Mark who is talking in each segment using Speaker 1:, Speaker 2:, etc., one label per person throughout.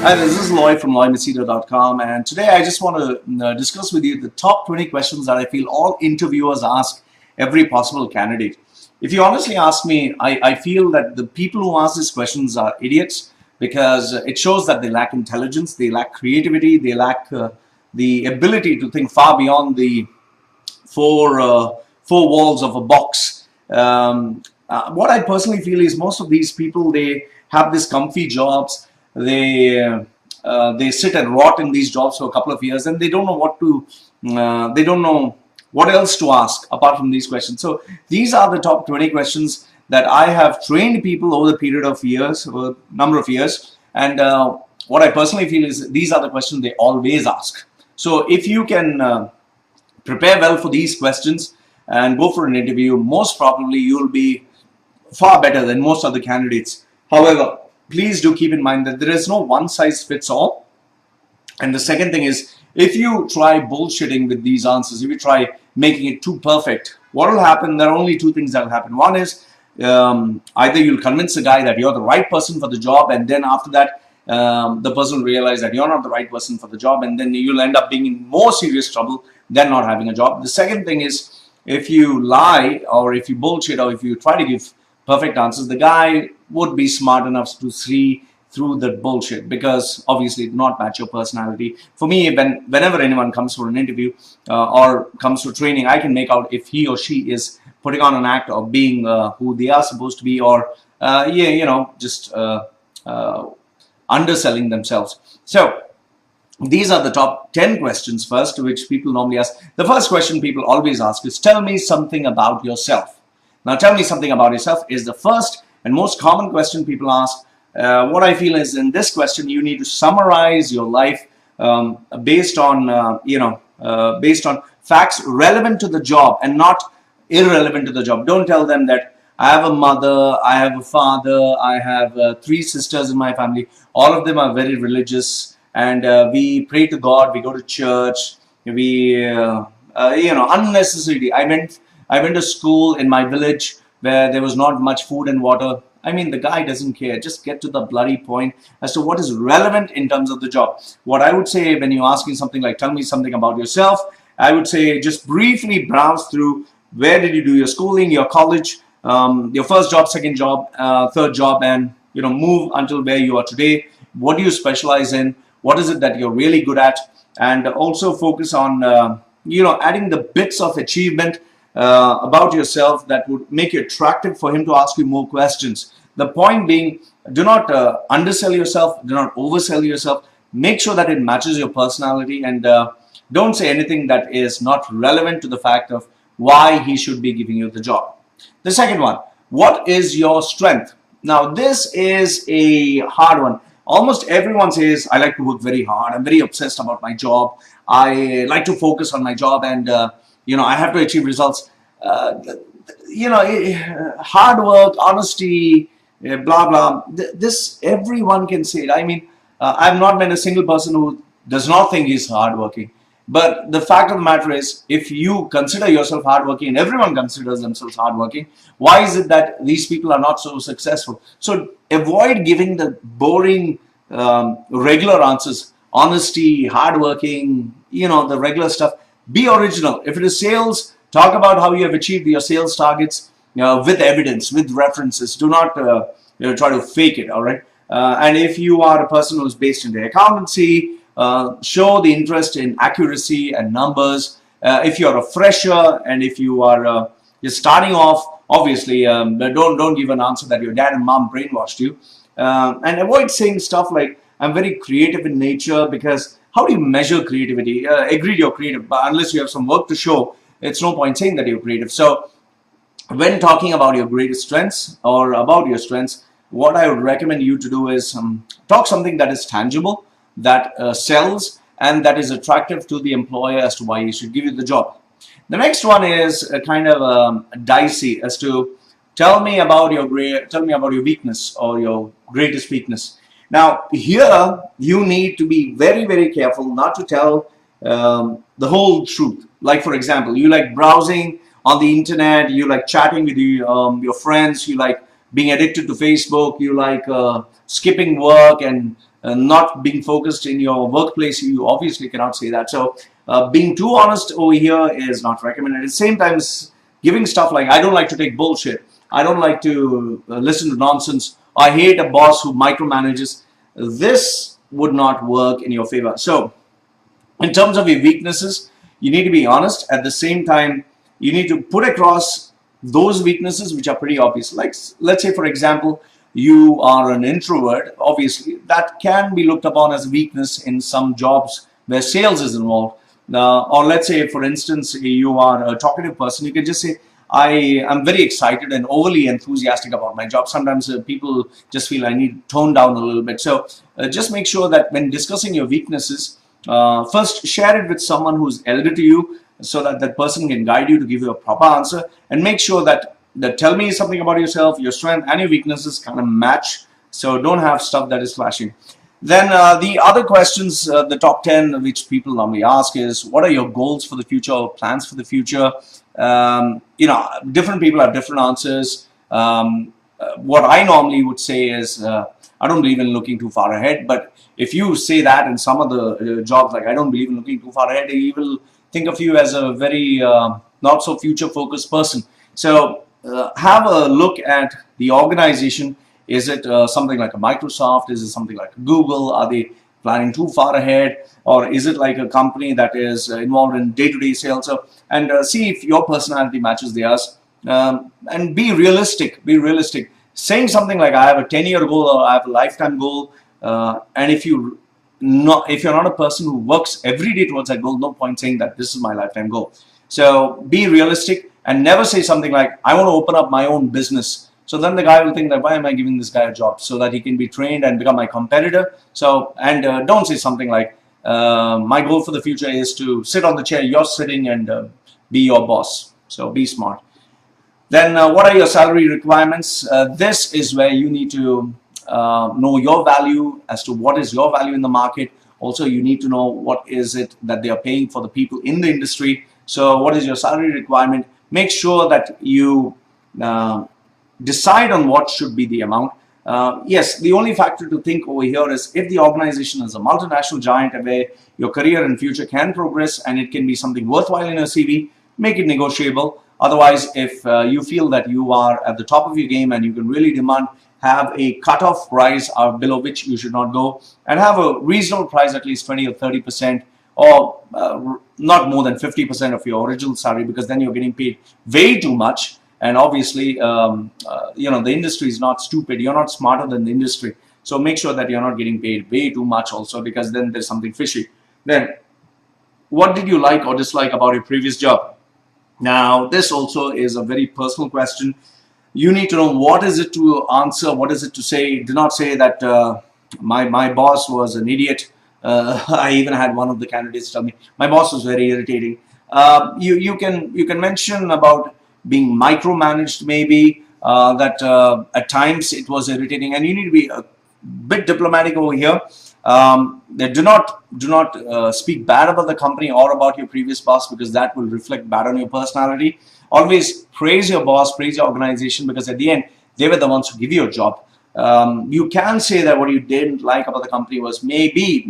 Speaker 1: Hi, this is Loy from loymachedo.com, and today I just want to discuss with you the top 20 questions that I feel all interviewers ask every possible candidate. If you honestly ask me, I feel that the people who ask these questions are idiots because it shows that they lack intelligence, they lack creativity, they lack the ability to think far beyond the four walls of a box. What I personally feel is most of these people, they have this comfy jobs. They sit and rot in these jobs for a couple of years, and they don't know what to. They don't know what else to ask apart from these questions. So these are the top 20 questions that I have trained people over the period of years, over a number of years, and what I personally feel is these are the questions they always ask. So if you can prepare well for these questions and go for an interview, most probably you'll be far better than most other candidates. However, please do keep in mind that there is no one size fits all. And the second thing is, if you try bullshitting with these answers, if you try making it too perfect, what will happen? There are only two things that will happen. One is either you'll convince the guy that you're the right person for the job, and then after that, the person will realize that you're not the right person for the job, and then you'll end up being in more serious trouble than not having a job. The second thing is, if you lie or if you bullshit or if you try to give perfect answers, the guy would be smart enough to see through the bullshit, because obviously it not match your personality. For me, whenever anyone comes for an interview or comes for training, I can make out if he or she is putting on an act of being who they are supposed to be, or just underselling themselves. So these are the top 10 questions first, which people normally ask. The first question people always ask is, tell me something about yourself. Now, tell me something about yourself is the first and most common question people ask. What I feel is, in this question, you need to summarize your life based on based on facts relevant to the job and not irrelevant to the job. Don't tell them that I have a mother, I have a father, I have 3 sisters in my family. All of them are very religious, and we pray to God. We go to church. We unnecessarily. I went to school in my village where there was not much food and water. I mean, the guy doesn't care. Just get to the bloody point as to what is relevant in terms of the job. What I would say when you're asking something like, tell me something about yourself, I would say just briefly browse through where did you do your schooling, your college, your first job, second job, third job, and move until where you are today. What do you specialize in? What is it that you're really good at? And also focus on adding the bits of achievement about yourself that would make you attractive for him to ask you more questions. The point being, do not undersell yourself, do not oversell yourself. Make sure that it matches your personality, and don't say anything that is not relevant to the fact of why he should be giving you the job. The second one, what is your strength? Now, this is a hard one. Almost everyone says, I like to work very hard. I'm very obsessed about my job. I like to focus on my job, and I have to achieve results. Hard work, honesty, blah, blah. This, everyone can say it. I mean, I've not met a single person who does not think he's hardworking. But the fact of the matter is, if you consider yourself hardworking, and everyone considers themselves hardworking, why is it that these people are not so successful? So avoid giving the boring, regular answers. Honesty, hardworking, the regular stuff. Be original. If it is sales, talk about how you have achieved your sales targets with evidence, with references. Do not try to fake it, all right? And if you are a person who is based in the accountancy, show the interest in accuracy and numbers. If you're a fresher and if you are you're starting off, obviously, don't give an answer that your dad and mom brainwashed you. And avoid saying stuff like, I'm very creative in nature, because how do you measure creativity? Agreed, you're creative, but unless you have some work to show, it's no point saying that you're creative. So when talking about your greatest strengths or about your strengths, what I would recommend you to do is talk something that is tangible, that sells, and that is attractive to the employer as to why he should give you the job. The next one is kind of dicey, as to tell me about your weakness or your greatest weakness. Now, here you need to be very, very careful not to tell the whole truth. Like, for example, you like browsing on the internet, you like chatting with your friends, you like being addicted to Facebook, you like skipping work and not being focused in your workplace, you obviously cannot say that. So being too honest over here is not recommended. At the same time, giving stuff like, I don't like to take bullshit, I don't like to listen to nonsense, I hate a boss who micromanages, this would not work in your favor. So in terms of your weaknesses, you need to be honest. At the same time, you need to put across those weaknesses which are pretty obvious. Like, let's say, for example, you are an introvert. Obviously, that can be looked upon as a weakness in some jobs where sales is involved. Or let's say, for instance, you are a talkative person. You can just say, I am very excited and overly enthusiastic about my job. Sometimes people just feel I need to tone down a little bit. So just make sure that when discussing your weaknesses, first share it with someone who's elder to you, so that that person can guide you to give you a proper answer, and make sure that tell me something about yourself, your strength and your weaknesses kind of match. So don't have stuff that is clashing. Then the other questions, the top 10 which people normally ask is, what are your goals for the future or plans for the future? Different people have different answers. What I normally would say is, I don't believe in looking too far ahead, but if you say that in some of the jobs, like I don't believe in looking too far ahead, he will think of you as a very not so future focused person. So have a look at the organization. Is it something like a Microsoft? Is it something like Google? Are they planning too far ahead? Or is it like a company that is involved in day-to-day sales? So, and see if your personality matches theirs. And be realistic. Be realistic. Saying something like, I have a 10-year goal or I have a lifetime goal, and if you're not a person who works every day towards that goal, no point saying that this is my lifetime goal. So be realistic and never say something like, I want to open up my own business. So then the guy will think that, why am I giving this guy a job? So that he can be trained and become my competitor. So, and don't say something like, my goal for the future is to sit on the chair you're sitting and be your boss. So be smart. Then what are your salary requirements? This is where you need to know your value as to what is your value in the market. Also, you need to know what is it that they are paying for the people in the industry. So what is your salary requirement? Make sure that you decide on what should be the amount. Yes, the only factor to think over here is if the organization is a multinational giant where your career and future can progress and it can be something worthwhile in your CV, make it negotiable. Otherwise, if you feel that you are at the top of your game and you can really demand, have a cutoff price below which you should not go, and have a reasonable price, at least 20 or 30%, or not more than 50% of your original salary, because then you're getting paid way too much. And obviously, the industry is not stupid. You're not smarter than the industry. So make sure that you're not getting paid way too much also, because then there's something fishy. Then, what did you like or dislike about your previous job? Now, this also is a very personal question. You need to know what is it to answer, what is it to say. Do not say that my boss was an idiot. I even had one of the candidates tell me, my boss was very irritating. You can mention about being micromanaged, maybe, that at times it was irritating, and you need to be a bit diplomatic over here. Do not speak bad about the company or about your previous boss, because that will reflect bad on your personality. Always praise your boss, praise your organization, because at the end they were the ones who give you a job. You can say that what you didn't like about the company was maybe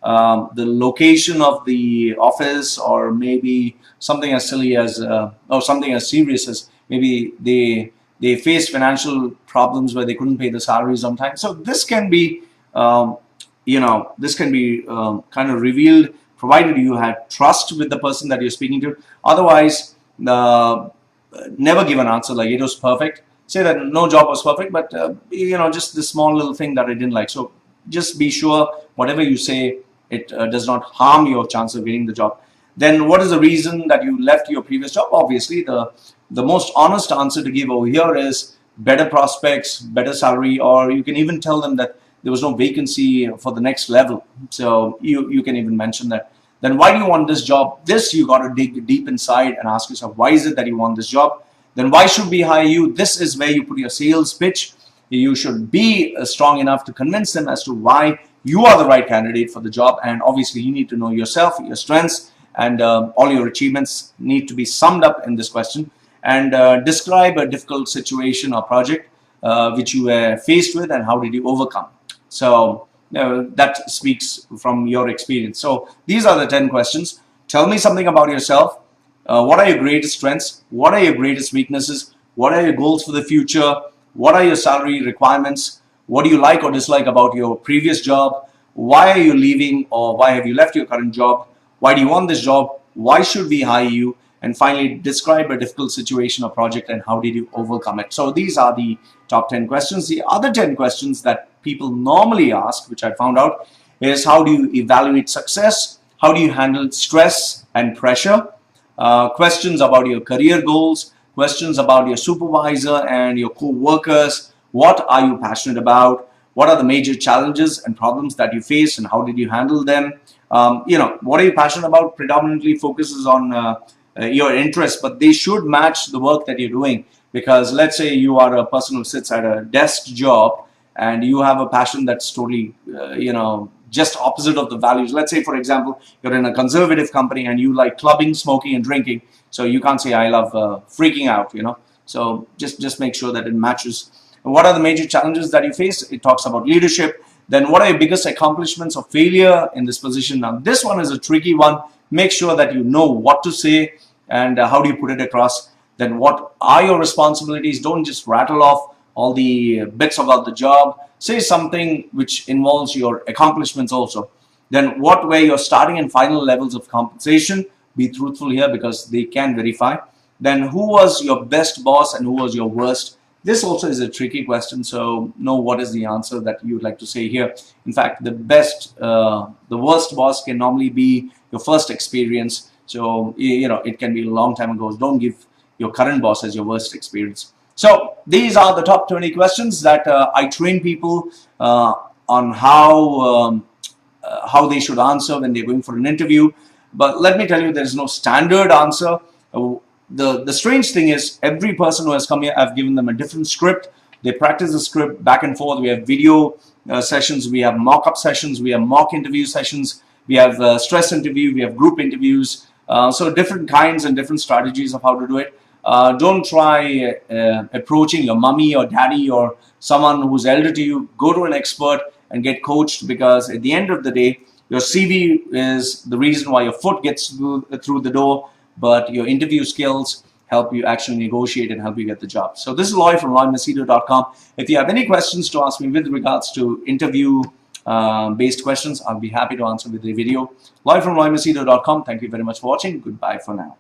Speaker 1: the location of the office, or maybe something as silly as or something as serious as maybe they faced financial problems where they couldn't pay the salaries on time. So this can be kind of revealed, provided you had trust with the person that you're speaking to. Otherwise, never give an answer like it was perfect. Say that no job was perfect, but just this small little thing that I didn't like. So just be sure whatever you say, it does not harm your chance of getting the job. Then what is the reason that you left your previous job? Obviously, the most honest answer to give over here is better prospects, better salary, or you can even tell them that there was no vacancy for the next level. So you can even mention that. Then why do you want this job? This you got to dig deep inside and ask yourself, why is it that you want this job? Then why should we hire you? This is where you put your sales pitch. You should be strong enough to convince them as to why you are the right candidate for the job. And obviously, you need to know yourself, your strengths, and all your achievements need to be summed up in this question. And describe a difficult situation or project which you were faced with, and how did you overcome. So that speaks from your experience. So these are the 10 questions. Tell me something about yourself. What are your greatest strengths? What are your greatest weaknesses? What are your goals for the future? What are your salary requirements? What do you like or dislike about your previous job? Why are you leaving, or why have you left your current job? Why do you want this job? Why should we hire you? And finally, describe a difficult situation or project and how did you overcome it? So these are the top 10 questions. The other 10 questions that people normally ask, which I found out, is how do you evaluate success? How do you handle stress and pressure? Questions about your career goals, questions about your supervisor and your co-workers. What are you passionate about? What are the major challenges and problems that you face, and how did you handle them? What are you passionate about predominantly focuses on your interests, but they should match the work that you're doing. Because let's say you are a person who sits at a desk job and you have a passion that's totally, just opposite of the values. Let's say, for example, you're in a conservative company and you like clubbing, smoking, and drinking. So you can't say, I love freaking out, So just make sure that it matches. And what are the major challenges that you face? It talks about leadership. Then what are your biggest accomplishments or failure in this position? Now, this one is a tricky one. Make sure that you know what to say and how do you put it across. Then what are your responsibilities? Don't just rattle off all the bits about the job. Say something which involves your accomplishments also. Then what were your starting and final levels of compensation? Be truthful here because they can verify. Then who was your best boss and who was your worst? This also is a tricky question, so know what is the answer that you would like to say here. In fact, the worst boss can normally be your first experience. So, it can be a long time ago. Don't give your current boss as your worst experience. So these are the top 20 questions that I train people on how they should answer when they're going for an interview. But let me tell you, there's no standard answer. The strange thing is, every person who has come here, I've given them a different script. They practice the script back and forth. We have video sessions, we have mock-up sessions, we have mock interview sessions, we have stress interview, we have group interviews. So different kinds and different strategies of how to do it. Don't try approaching your mommy or daddy or someone who's elder to you. Go to an expert and get coached, because at the end of the day, your CV is the reason why your foot gets through the door, but your interview skills help you actually negotiate and help you get the job. So this is Loy from loymachedo.com. If you have any questions to ask me with regards to interview based questions, I'll be happy to answer with a video. Loy from loymachedo.com. Thank you very much for watching. Goodbye for now.